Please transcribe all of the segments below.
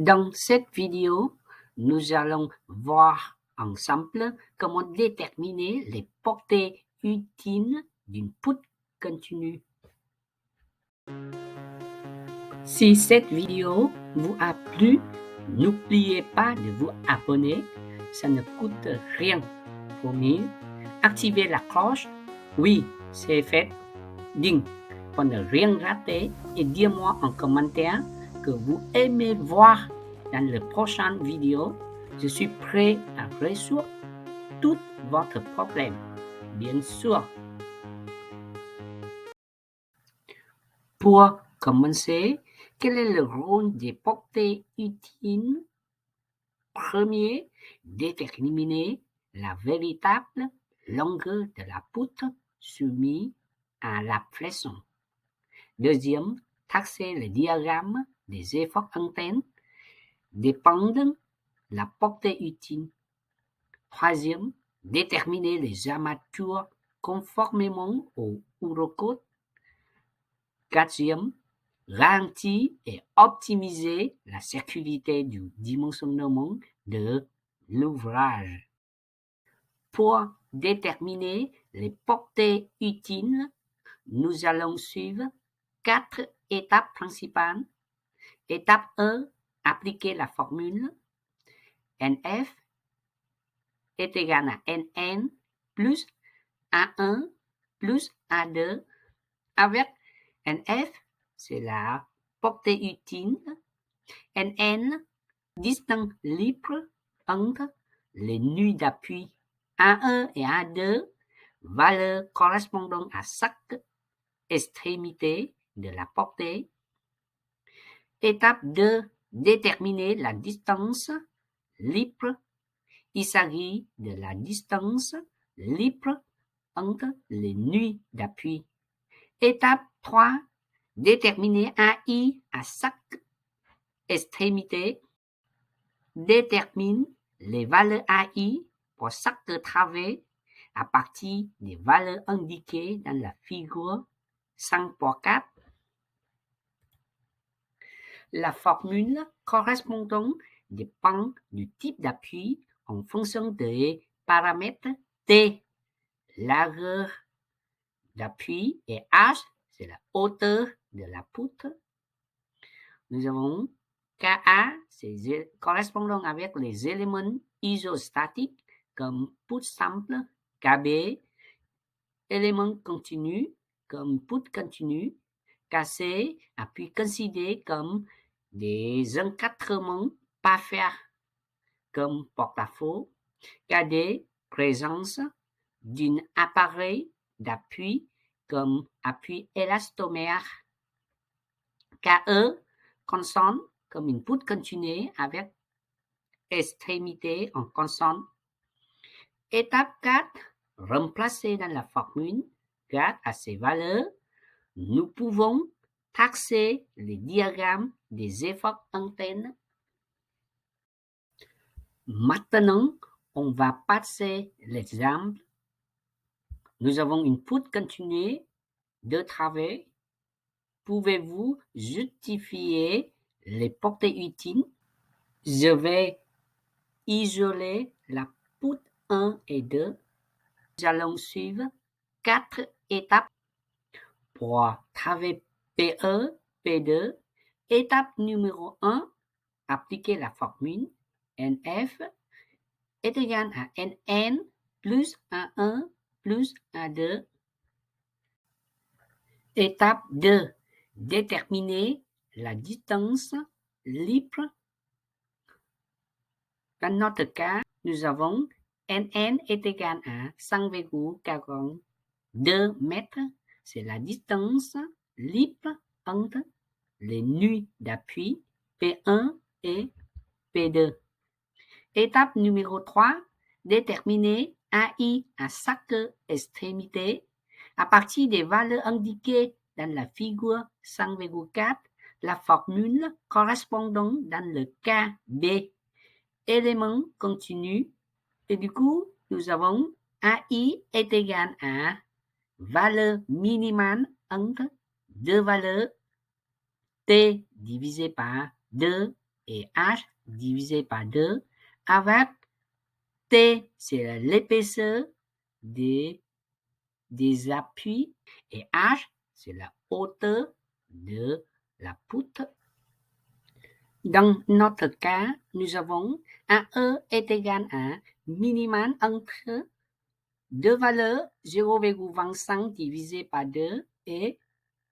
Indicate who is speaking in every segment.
Speaker 1: Dans cette vidéo, nous allons voir ensemble comment déterminer les portées utiles d'une poutre continue. Si cette vidéo vous a plu, n'oubliez pas de vous abonner, ça ne coûte rien. Promis, activez la cloche. Oui, c'est fait. Ding, pour ne rien rater et dis-moi en commentaire que vous aimez voir dans la prochaine vidéo. Je suis prêt à résoudre tous votre problème, bien sûr. Pour commencer, quel est le rôle des portées utiles? Premier, déterminer la véritable longueur de la poutre soumise à la pression. Deuxième, tracer le diagramme des efforts internes dépendant de la portée utile. Troisième, déterminer les armatures conformément au Eurocode. Quatrième, ralentir et optimiser la sécurité du dimensionnement de l'ouvrage. Pour déterminer les portées utiles, nous allons suivre 4 étapes principales. Étape 1, appliquer la formule NF est égal à NN plus A1 plus A2 avec NF, c'est la portée utile, NN, distance libre entre les nœuds d'appui, A1 et A2, valeurs correspondant à chaque extrémité de la portée. Étape 2, déterminer la distance libre. Il s'agit de la distance libre entre les nœuds d'appui. Étape 3, déterminer AI à chaque extrémité. Détermine les valeurs AI pour chaque travée à partir des valeurs indiquées dans la figure 5.4. La formule correspondante dépend du type d'appui en fonction des paramètres T, largeur d'appui, et H, c'est la hauteur de la poutre. Nous avons Ka, c'est correspondant avec les éléments isostatiques comme poutre simple, Kb, élément continu comme poutre continue, Kc, appui considéré comme des encadrements parfaits comme porte-à-faux, Kd, présence d'un appareil d'appui comme appui élastomère, Ke, consonne comme une poutre continue avec extrémité en consonne. Étape 4, remplacer dans la formule grâce à ces valeurs. Nous pouvons tracer les diagrammes des efforts internes. Maintenant, on va passer l'exemple. Nous avons une poutre continue de travers. Pouvez-vous justifier les portées utiles? Je vais isoler la poutre 1 et 2. Nous allons suivre 4 étapes pour travers P1, P2. Étape numéro 1, appliquer la formule NF est égal à NN plus A1 plus A2. Étape 2, déterminer la distance libre. Dans notre cas, nous avons NN est égal à 5,42 mètres. C'est la distance libre entre les nœuds d'appui P1 et P2. Étape numéro 3, déterminer AI à chaque extrémité. À partir des valeurs indiquées dans la figure 5,4, la formule correspondant dans le cas B, élément continu, et du coup, nous avons AI est égal à valeur minimale entre deux valeurs T divisé par 2 et H divisé par 2 avec T, c'est l'épaisseur des appuis et H, c'est la hauteur de la poutre. Dans notre cas, nous avons un E est égal à minimum entre deux valeurs 0,25 divisé par 2 et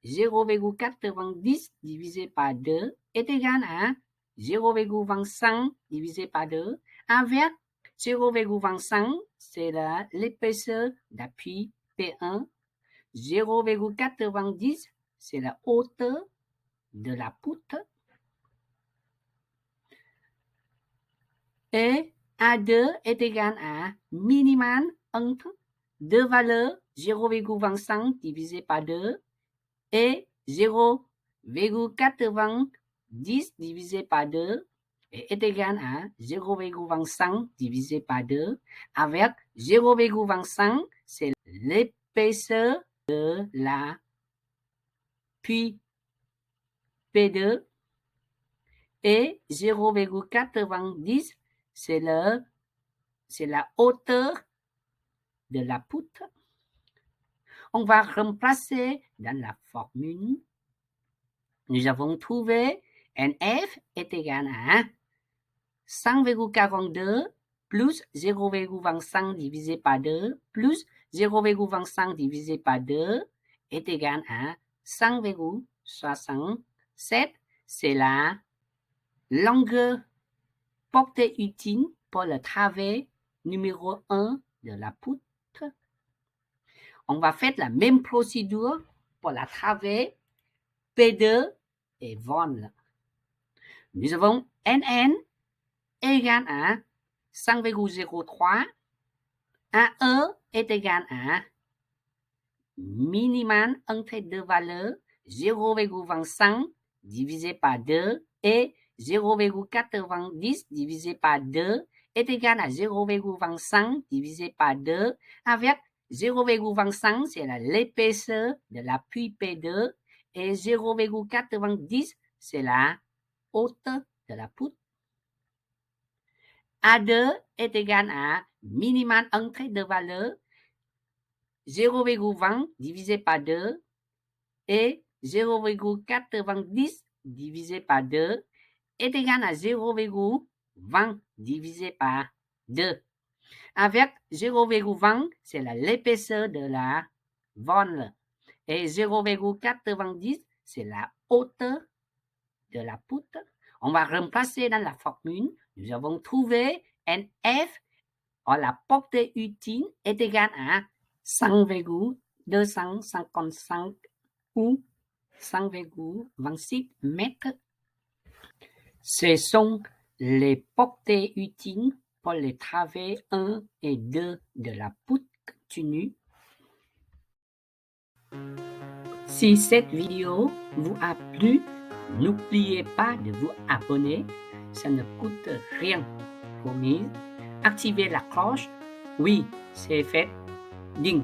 Speaker 1: 0,90 divisé par 2 est égal à 0,25 divisé par 2 avec 0,25, c'est l'épaisseur d'appui P1. 0,90, c'est la hauteur de la poutre. Et A2 est égal à minimum entre deux valeurs 0,25 divisé par 2 et 0,90 divisé par 2 est égal à 0,25 divisé par 2 avec 0,25, c'est l'épaisseur de la puis P2 et 0,90, c'est la hauteur de la poutre. On va remplacer dans la formule. Nous avons trouvé NF est égal à 100,42 plus 0,25 divisé par 2 plus 0,25 divisé par 2 est égal à 100,67. C'est la longueur portée utile pour le travers numéro 1 de la poutre. On va faire la même procédure pour la travers P2 et VON. Nous avons NN égale à 100,03. AE est égal à minimum entre deux valeurs 0,25 divisé par 2 et 0,90 divisé par 2 est égal à 0,25 divisé par 2 avec 0,25, c'est l'épaisseur de l'appui P2 et 0,90, c'est la hauteur de la poutre. A2 est égal à minimum entre deux valeurs 0,20 divisé par 2 et 0,90 divisé par 2 est égal à 0,20 divisé par 2. Avec 0,20, c'est l'épaisseur de la VON. Et 0,90, c'est la hauteur de la poutre. On va remplacer dans la formule. Nous avons trouvé NF, la portée utile est égale à 100,255 ou 100,26 mètres. Ce sont les portées utiles pour les travers 1 et 2 de la poutre tenue. Si cette vidéo vous a plu, n'oubliez pas de vous abonner, ça ne coûte rien. Promis, activez la cloche, oui, c'est fait, ding,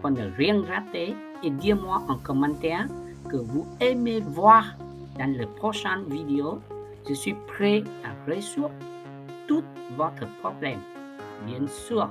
Speaker 1: pour ne rien rater et dire-moi en commentaire que vous aimez voir dans la prochaine vidéo. Je suis prêt à résoudre tous vos problèmes. Bien sûr,